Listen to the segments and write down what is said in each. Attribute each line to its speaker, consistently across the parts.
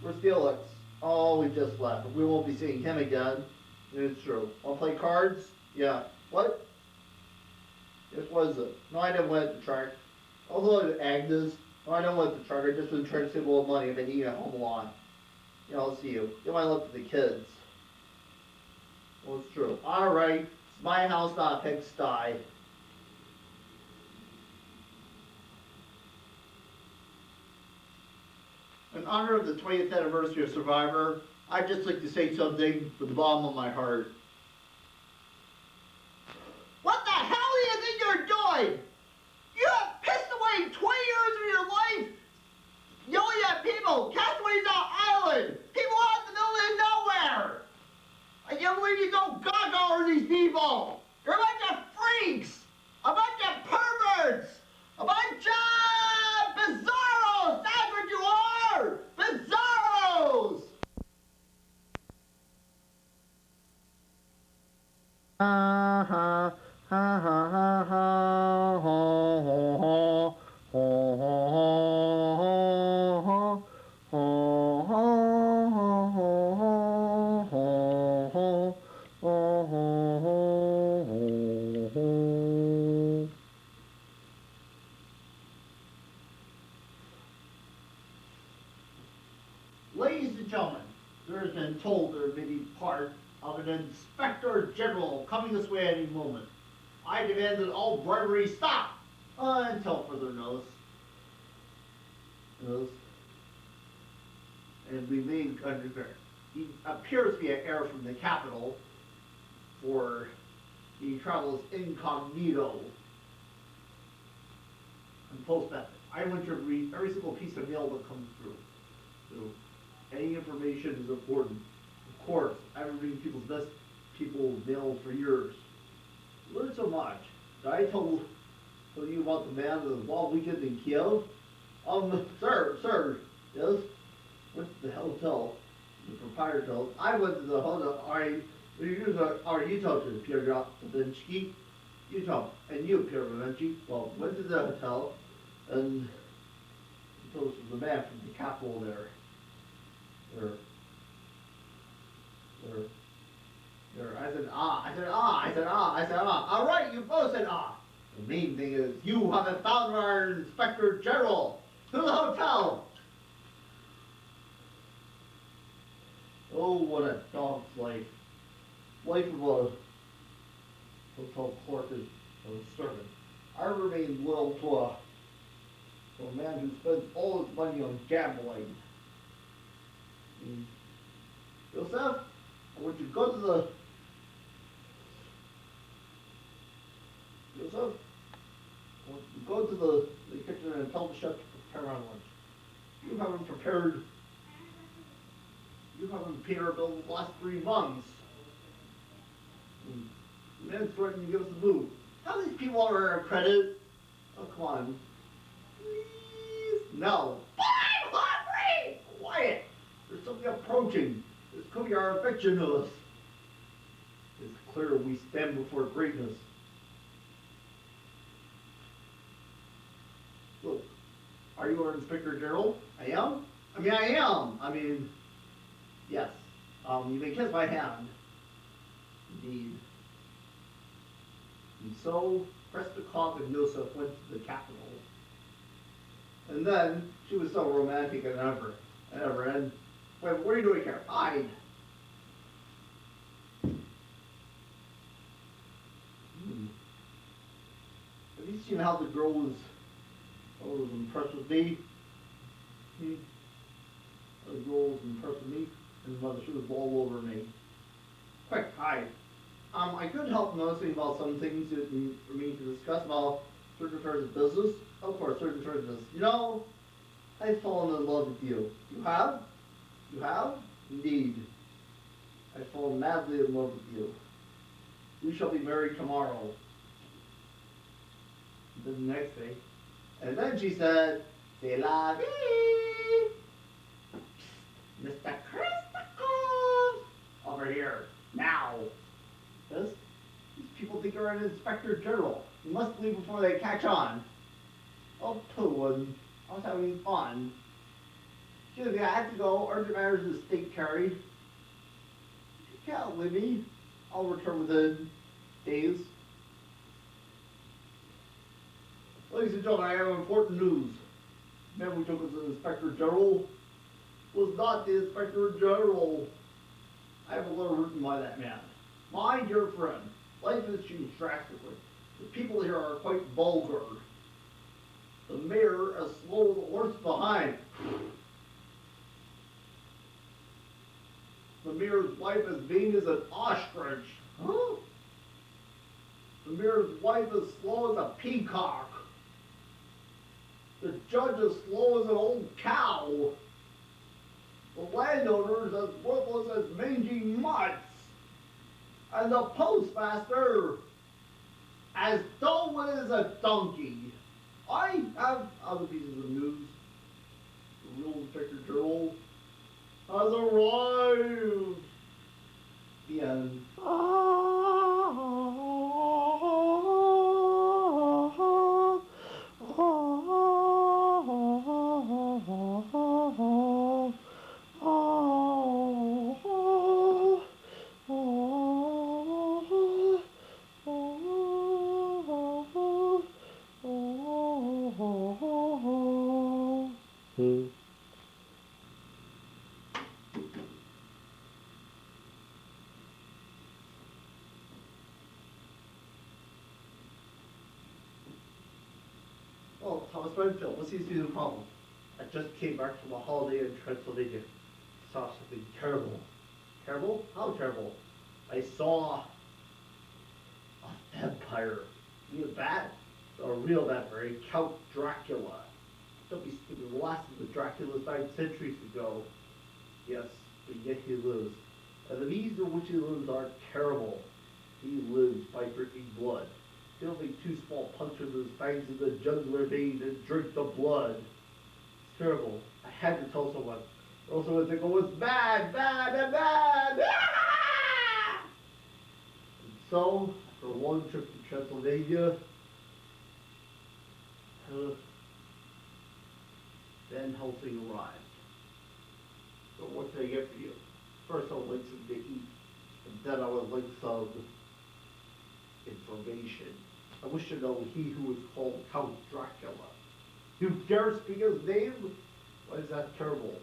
Speaker 1: Where's Felix? Oh, we just left. We won't be seeing him again. It's true. Wanna play cards? Yeah. What? Yes, was it? No, I didn't want the chart. Although Agnes, no, I don't want the chart. I just been trying to save a little money. I've been eating at home a lot. Yeah, I'll see you. You might look at the kids. Well, it's true. Alright. It's my house, not a pigsty. In honor of the 20th anniversary of Survivor, I'd just like to say something from the bottom of my heart. What the hell do you think you're doing? You have pissed away 20 years of your life yelling at people. Castaways on island. People out in the middle of nowhere. I can't believe you go gaga over these people. You're a bunch of freaks. A bunch of perverts. A bunch of bizarros. That's what you are. Bizarros. Ha ha ha ha ha ha ha Ladies and gentlemen, there has been told there may be part of an inspector general coming this way any moment. I demand that all bribery stop until further notice. And we may understand. He appears to be an heir from the capital, for he travels incognito and post method. I want to read every single piece of mail that comes through. So any information is important. Of course, I've been reading people's mail for years. Learned so much. Did I tell you about the man of the wall weekend in Kiev? Sir, yes? Went to the hotel, the proprietor. I went to the hotel. You talk to Pierre Ravinsky. You talk. And you, Pierre Ravinsky, well, went to the hotel, and he told us the man from the capital there. I said, all right, you both said, ah. The main thing is, you haven't found our Inspector General to the hotel. Oh, what a dog's life. Life of a hotel clerk is a servant. I remain loyal to a man who spends all his money on gambling. Joseph, I want you to go to the Joseph, I want you to go to the kitchen and tell the chef to prepare our lunch. You haven't prepared paid our bill the last 3 months. The man's threatening to give us a move. How these people are our credit? Oh, come on. Please? No. But I'm hungry! Quiet! There's something approaching. This could be our eviction notice. It's clear we stand before greatness. Look, are you our Inspector General? I am? I mean, yes. You may kiss my hand. Indeed. And so, Prestakov and Yosef went to the capital. And then, she was so romantic and and wait, what are you doing here? Hide. Have you seen how the girl was impressed with me? The girl was impressed with me, and mother, she was all over me. Quick, hide. I couldn't help noticing about some things that for me to discuss about certain affairs of business. Of course, certain affairs of business. You know, I've fallen in love with you. You have? You have? Indeed. I've fallen madly in love with you. We shall be married tomorrow. And then the next day. And then she said, C'est la vie! Mr. Christakov! Over here, now. Yes? These people think you're an Inspector General. You must leave before they catch on. Oh, pooh, I was having fun. excuse me, I have to go. Urgent matters is state carry. You can't leave me. I'll return within days. Ladies and gentlemen, I have important news. The man we took as the Inspector General was not the Inspector General. I have a letter written by that man. My dear friend, life has changed drastically. The people here are quite vulgar. The mayor as slow as a horse behind. The mayor's wife as vain as an ostrich. Huh? The mayor's wife as slow as a peacock. The judge as slow as an old cow. The landowners as worthless as mangy mutts. And the postmaster as dull as a donkey. I have other pieces of news. The real Inspector General has arrived. The end. Oh, Thomas Renfield, what seems to be the problem? I just came back from a holiday in Transylvania. Saw something terrible. Terrible? How terrible? I saw a vampire. You mean bad? A real vampire, Count Dracula. Don't be stupid. The last of the Draculas died centuries ago. Yes, but yet he lives. And the means in which he lives are terrible. He lives by drinking blood. He'll make two small punctures in his fangs in the jugular vein and drink the blood. It's terrible. I had to tell someone. Also, I think it was bad, bad, and bad. Ah! And so, after a long trip to Transylvania, Van Helsing arrived. So what can I get for you? First I would like something to eat, and then I would like some information. I wish to know he who is called Count Dracula. You dare speak his name? Why is that terrible?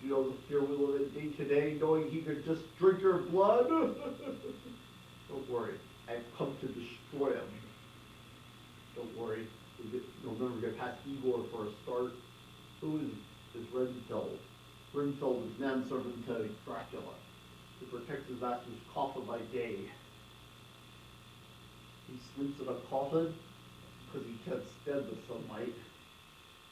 Speaker 1: Do you know the fear we live in day to day, knowing he could just drink your blood? Don't worry, I've come to destroy him. Don't worry, you'll never get past Igor for a start. Who is Renfield? Renfield is manservant to Dracula. He protects his master's coffin by day. He sleeps in a coffin because he can't stand the sunlight.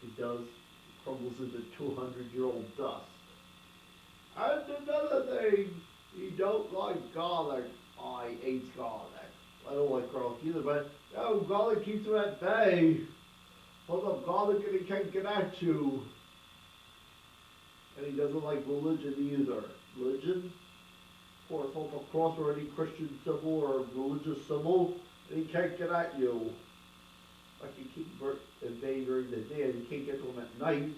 Speaker 1: He does. He crumbles into 200-year-old dust. And another thing, he don't like garlic. I hate garlic. I don't like garlic either, but no, garlic keeps him at bay. Hold up garlic and he can't get at you. And he doesn't like religion either. Religion? Of course, hold a cross or any Christian symbol or religious symbol, and he can't get at you. I can keep him at bay during the day and you can't get to him at night.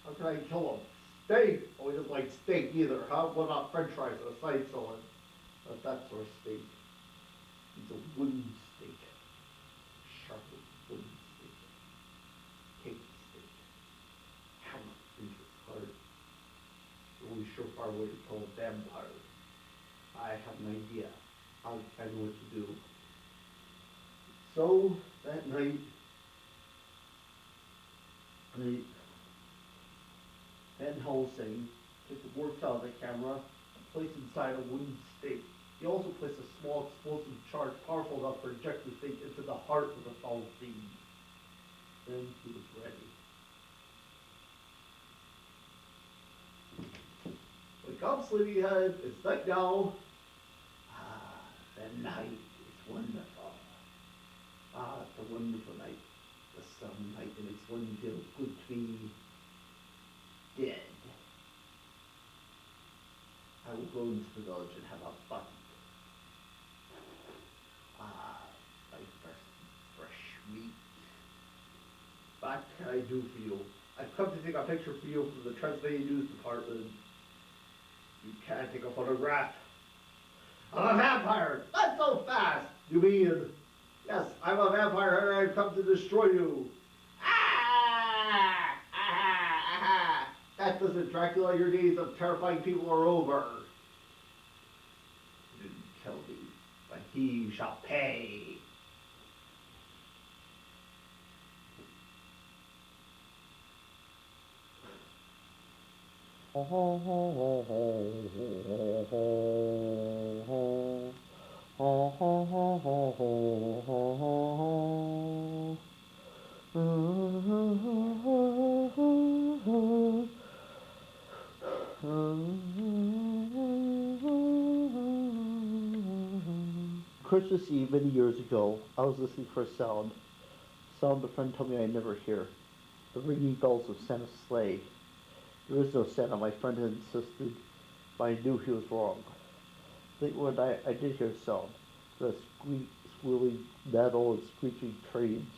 Speaker 1: How can I kill him? Steak! Oh, he doesn't like steak either. How about French fries or a side salad? Not that sort of steak. He's a wooden steak. Sharpened wooden steak. Cake steak. Hammer into his heart. The only surefire way to kill a vampire. I have an idea. I know what to do. So, that night, Van Helsing took the works out of the camera and placed inside a wooden stake. He also placed a small explosive charge powerful enough to inject the stake into the heart of the foul fiend. Then he was ready. Wake up, sleepyhead. It's night now. Ah, the night is wonderful. Ah, it's a wonderful night. The sunlight makes one feel good to be dead. I will go into the village and have a bite. Ah, my fresh meat. What can I do for you? I've come to take a picture for you from the Transylvania News Department. You can't take a photograph. I'm a vampire! Not so fast! You mean, yes, I'm a vampire and I've come to destroy you. Ah! Ah! Ah! That doesn't Dracula, your days of terrifying people are over. You didn't kill me, but he shall pay.
Speaker 2: Ho ho ho ho ho ho ho ho ho ho ho ho ho ho. Christmas Eve many years ago, I was listening for a sound a friend told me I'd never hear, the ringing bells of Santa's sleigh. There is no Santa, my friend had insisted, but I knew he was wrong. Late one night, I did hear a sound, the squealing metal and screeching trains.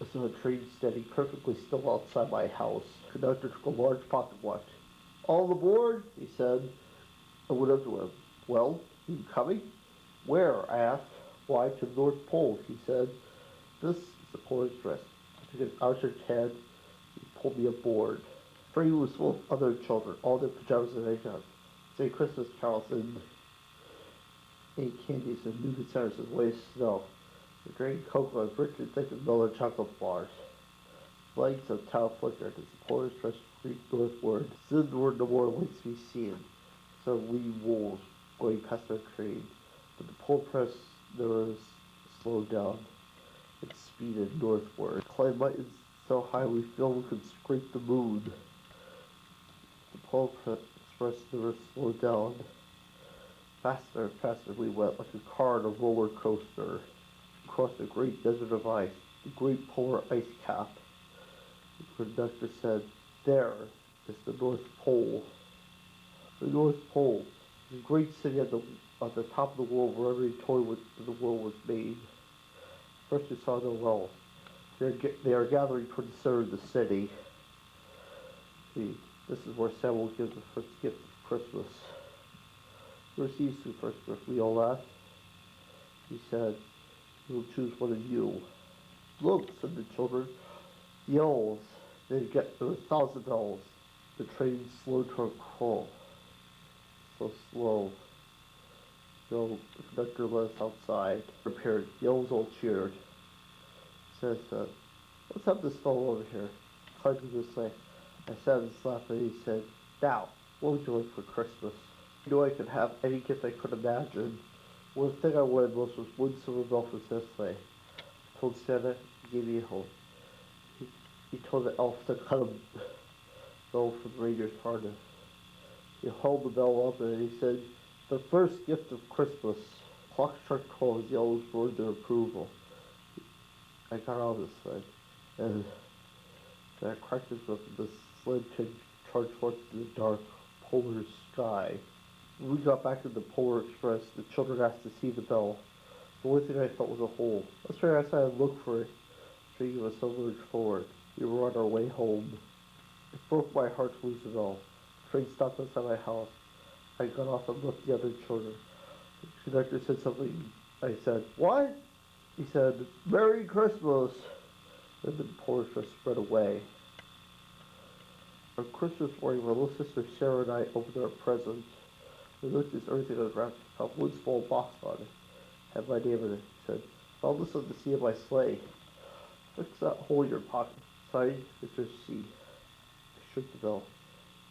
Speaker 2: I saw a train standing perfectly still outside my house. The conductor took a large pocket watch. All aboard, he said. I went up to him. Well, you coming? Where? I asked. Why, to the North Pole, he said. This is the Polar Express. I took an outstretched hand. He pulled me aboard. The train was full of other children, all in pajamas and makeup. Say Christmas carols and ate candies and new concerns as way snow. We drank cocoa and rich and thick and mellow chocolate bars. Lights of town flickered as the Polar Express creaked northward. Soon there were no more lights to be seen. Some wee wolves going past our train. But the Polar Express never slowed down. It speeded northward. Climbed mountains so high we felt we could scrape the moon. The Polar Express never slowed down. Faster and faster we went, like a car on a roller coaster. Across the great desert of ice, the great polar ice cap. The conductor said, there is the North Pole. The North Pole, the great city at the top of the world where every toy in the world was made. First we saw them well. They are gathering toward the center of the city. See, this is where Santa will give the first gift of Christmas. Who receives the first gift? We all laughed. He said, we will choose one of you. Look, said the children. The elves. There were 1,000 elves. The train slowed to a crawl. So slow. So the conductor let us outside. Prepared. The elves all cheered. Says, let's have this fellow over here. Climbed to this way. I sat and laughed and he said, now, what would you like for Christmas? I knew I could have any gift I could imagine. One thing I wanted most was one silver bell from Santa's sleigh. I told Santa, he gave me a home. He told the elf to cut a bell from the reindeer's harness. He held the bell up and he said, the first gift of Christmas. The clock struck 12 as the elves roared their approval. I got out of this thing, and I cracked his whip and the sled charged forth in the dark polar sky. When we got back to the Polar Express, the children asked to see the bell. The only thing I felt was a hole. Let's try outside and look for it. The train was so lurched forward. We were on our way home. It broke my heart to lose the bell. The train stopped outside my house. I got off and left the other children. The conductor said something. I said, what? He said, Merry Christmas! And the Polar Express spread away. On Christmas morning, my little sister Sarah and I opened our presents. We looked at everything was wrapped, found one small box on it. Had my name in it. Said, found this on the seat of my sleigh. Fix that hole in your pocket. Signed, Mr. C. I shook the bell.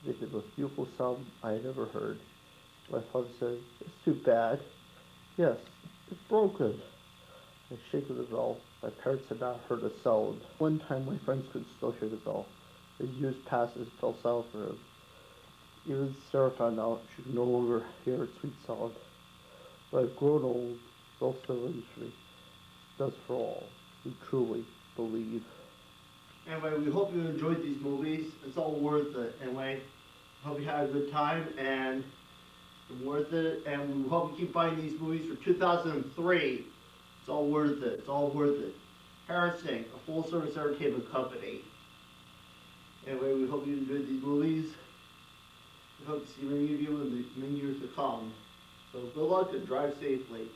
Speaker 2: It made the most beautiful sound I had ever heard. My father said, it's too bad. Yes, it's broken. I shook the bell. My parents had not heard a sound. One time my friends could still hear the bell. As years passed, it fell silent for him. Even Sarah found out she could no longer hear its sweet sound. But I've grown old, bell still rings for me. That's for all who truly believe.
Speaker 1: Anyway, we hope you enjoyed these movies. It's all worth it. Anyway, hope you had a good time and it's worth it. And we hope you keep buying these movies for 2003. It's all worth it. It's all worth it. Harris Singh, a full-service entertainment company. Anyway, we hope you enjoyed these movies. We hope to see many of you in the many years to come. So good luck and drive safely.